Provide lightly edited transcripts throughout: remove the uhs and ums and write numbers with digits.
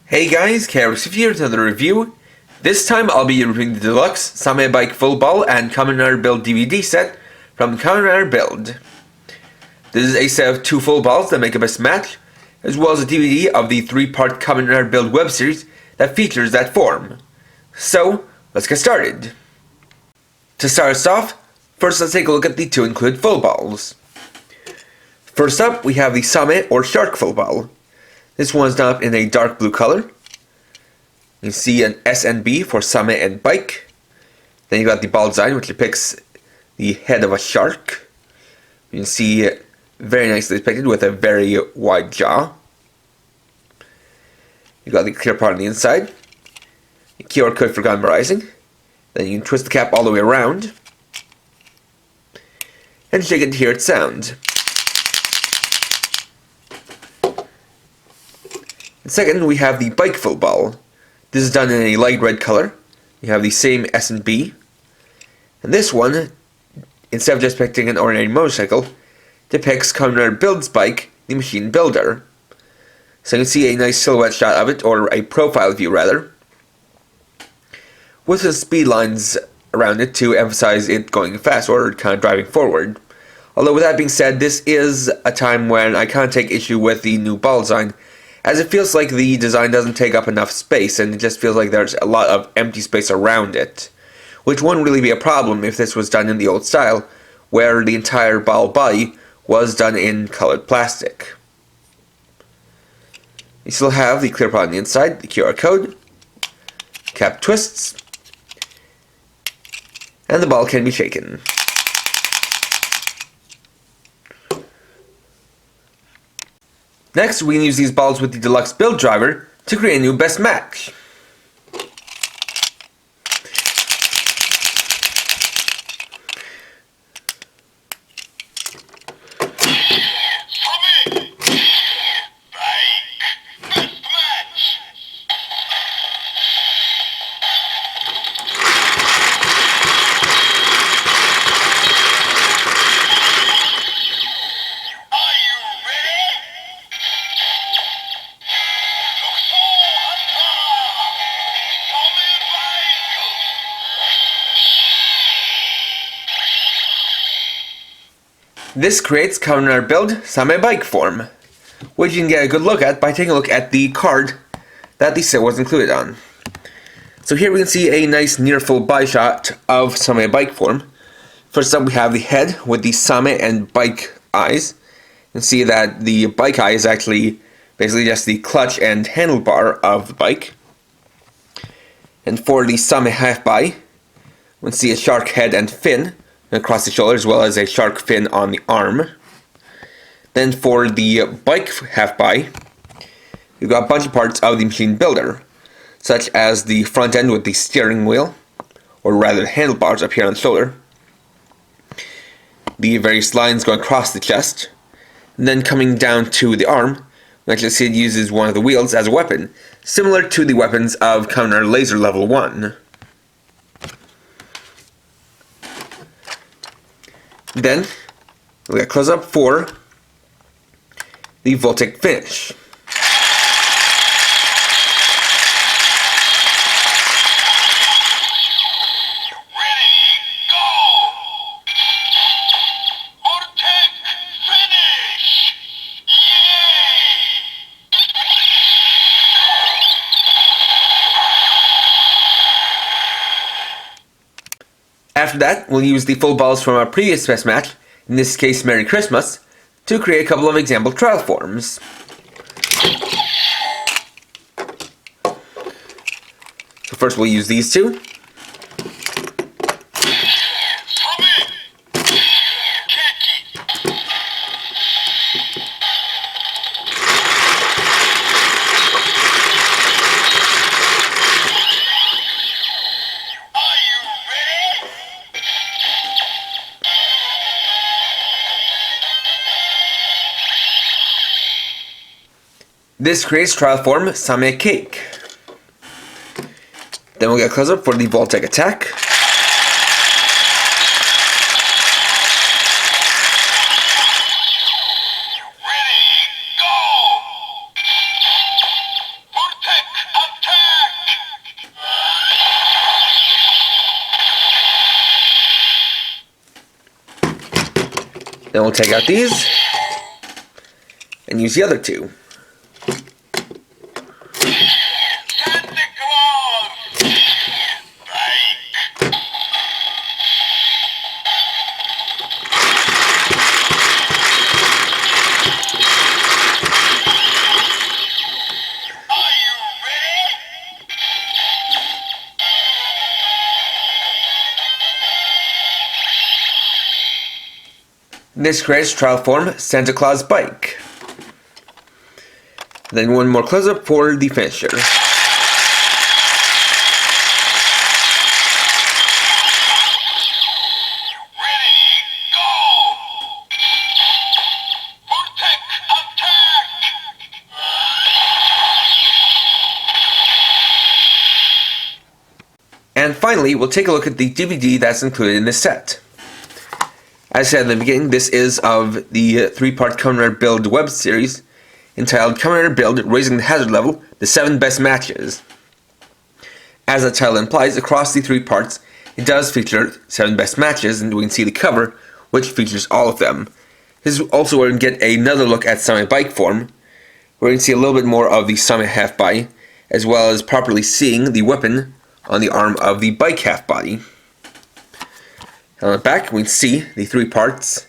Hey guys, Chaos here with another review. This time I'll be reviewing the deluxe SameBike Full Ball and Kamen Build DVD set from Kamen Build. This is a set of 2 full balls that make a best match, as well as a DVD of the 3-part Kamen Build web series that features that form. So, let's get started. To start us off, first let's take a look at the 2 included full balls. First up, we have the Same or Shark Full Ball. This one's done up in a dark blue color. You can see an S and B for Same and Bike. Then you got the ball design, which depicts the head of a shark. You can see very nicely depicted with a very wide jaw. You got the clear part on the inside. The QR code for glamorizing. Then you can twist the cap all the way around and shake it to hear its sound. And second, we have the Bike Full Ball. This is done in a light red color. You have the same S and B. And this one, instead of just depicting an ordinary motorcycle, depicts Kamen Build's bike, the Machine Builder. So you can see a nice silhouette shot of it, or a profile view rather, with some speed lines around it to emphasize it going fast or kind of driving forward. Although with that being said, this is a time when I kind of take issue with the new ball design, as it feels like the design doesn't take up enough space, and it just feels like there's a lot of empty space around it, which wouldn't really be a problem if this was done in the old style, where the entire ball body was done in colored plastic. You still have the clear part on the inside, the QR code, cap twists, and the ball can be shaken. Next, we can use these balls with the deluxe build driver to create a new best match. This creates Kamen Build SameBike form, which you can get a good look at by taking a look at the card that the set was included on. So here we can see a nice near full body shot of SameBike form. First up we have the head with the Same and Bike eyes. You can see that the bike eye is actually basically just the clutch and handlebar of the bike. And for the Same half body, we can see a shark head and fin across the shoulder, as well as a shark fin on the arm. Then for the bike half body, we've got a bunch of parts of the Machine Builder, such as the front end with the steering wheel, or rather the handlebars up here on the shoulder, the various lines going across the chest, and then coming down to the arm, we actually see it uses one of the wheels as a weapon, similar to the weapons of Kamen Laser Level 1. Then, we got close up for the Vortech finish. Ready, go! Vortech finish! After that, we'll use the full balls from our previous best match, in this case Merry Christmas, to create a couple of example trial forms. So first we'll use these two. This creates trial form Same Cake. Then we'll get close up for the Vortech attack. Ready, go! Vortech Then we'll take out these and use the other two. Santa Claus! Bike! Are you ready? This creates trial form Santa Claus bike. Then one more close-up for the finisher. Ready, go! Vortech, attack! And finally, we'll take a look at the DVD that's included in this set. As I said in the beginning, this is of the three-part Kamen Rider Build web series entitled Kamen Rider Build Raising the Hazard Level, the 7 Best Matches. As the title implies, across the 3 parts, it does feature 7 best matches, and we can see the cover, which features all of them. This is also where we can get another look at SameBike form, where we can see a little bit more of the Same half body, as well as properly seeing the weapon on the arm of the bike half body. On the back, we can see the 3 parts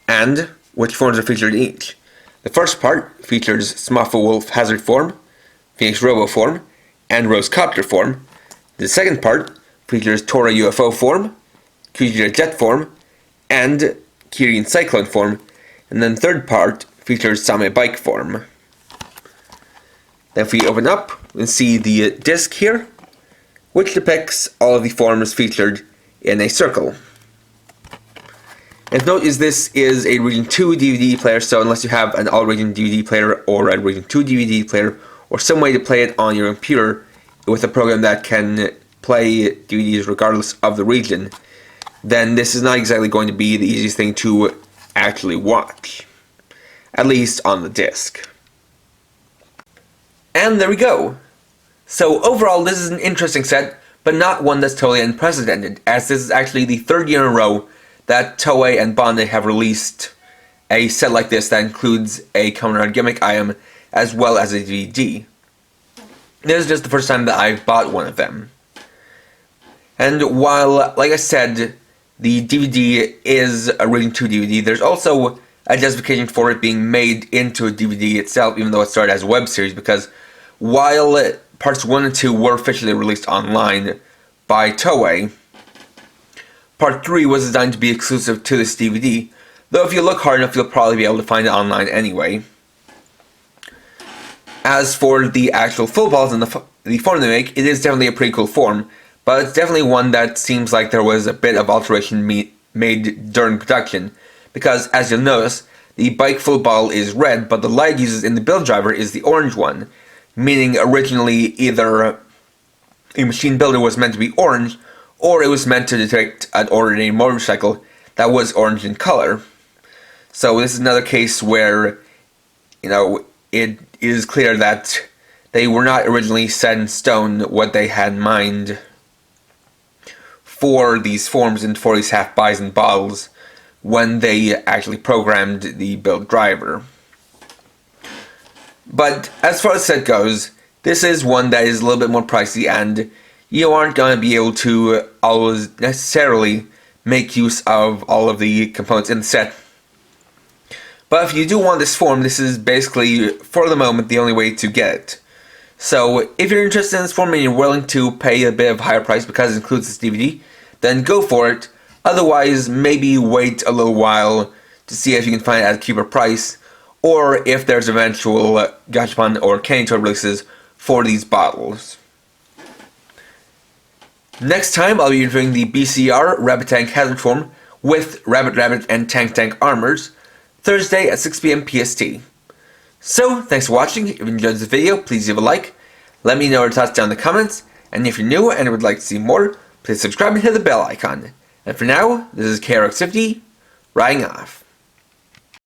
and which forms are featured in each. The first part features Smaffa Wolf Hazard form, Phoenix Robo form, and Rose Copter form. The second part features Tora UFO form, Kujira Jet form, and Kirin Cyclone form. And then the third part features Same Bike form. Then if we open up, we can see the disc here, which depicts all of the forms featured in a circle. And note is this is a Region 2 DVD player, so unless you have an all-region DVD player or a Region 2 DVD player or some way to play it on your computer with a program that can play DVDs regardless of the region, then this is not exactly going to be the easiest thing to actually watch, at least on the disc. And there we go. So overall, this is an interesting set, but not one that's totally unprecedented, as this is actually the 3rd year in a row that Toei and Bandai have released a set like this that includes a Kamen Rider gimmick item as well as a DVD. This is just the first time that I've bought one of them. And while, like I said, the DVD is a Region 2 DVD, there's also a justification for it being made into a DVD itself, even though it started as a web series, because while parts 1 and 2 were officially released online by Toei, Part 3 was designed to be exclusive to this DVD, though if you look hard enough you'll probably be able to find it online anyway. As for the actual full balls and the form they make, it is definitely a pretty cool form, but it's definitely one that seems like there was a bit of alteration made during production, because as you'll notice, the bike full ball is red, but the light used in the build driver is the orange one, meaning originally either a machine builder was meant to be orange, or it was meant to detect an ordinary motorcycle that was orange in color. So this is another case where, it is clear that they were not originally set in stone what they had in mind for these forms and for these half buys and bottles when they actually programmed the build driver. But as far as the set goes, this is one that is a little bit more pricey, and you aren't going to be able to always necessarily make use of all of the components in the set. But if you do want this form, this is basically, for the moment, the only way to get it. So if you're interested in this form and you're willing to pay a bit of a higher price because it includes this DVD, then go for it. Otherwise, maybe wait a little while to see if you can find it at a cheaper price, or if there's eventual Gachapon or Candy Toy releases for these bottles. Next time, I'll be reviewing the BCR Rabbit Tank Hazard form with Rabbit and Tank armors, Thursday at 6 PM PST. So, thanks for watching. If you enjoyed this video, please leave a like. Let me know your thoughts down in the comments. And if you're new and would like to see more, please subscribe and hit the bell icon. And for now, this is KRX50, riding off.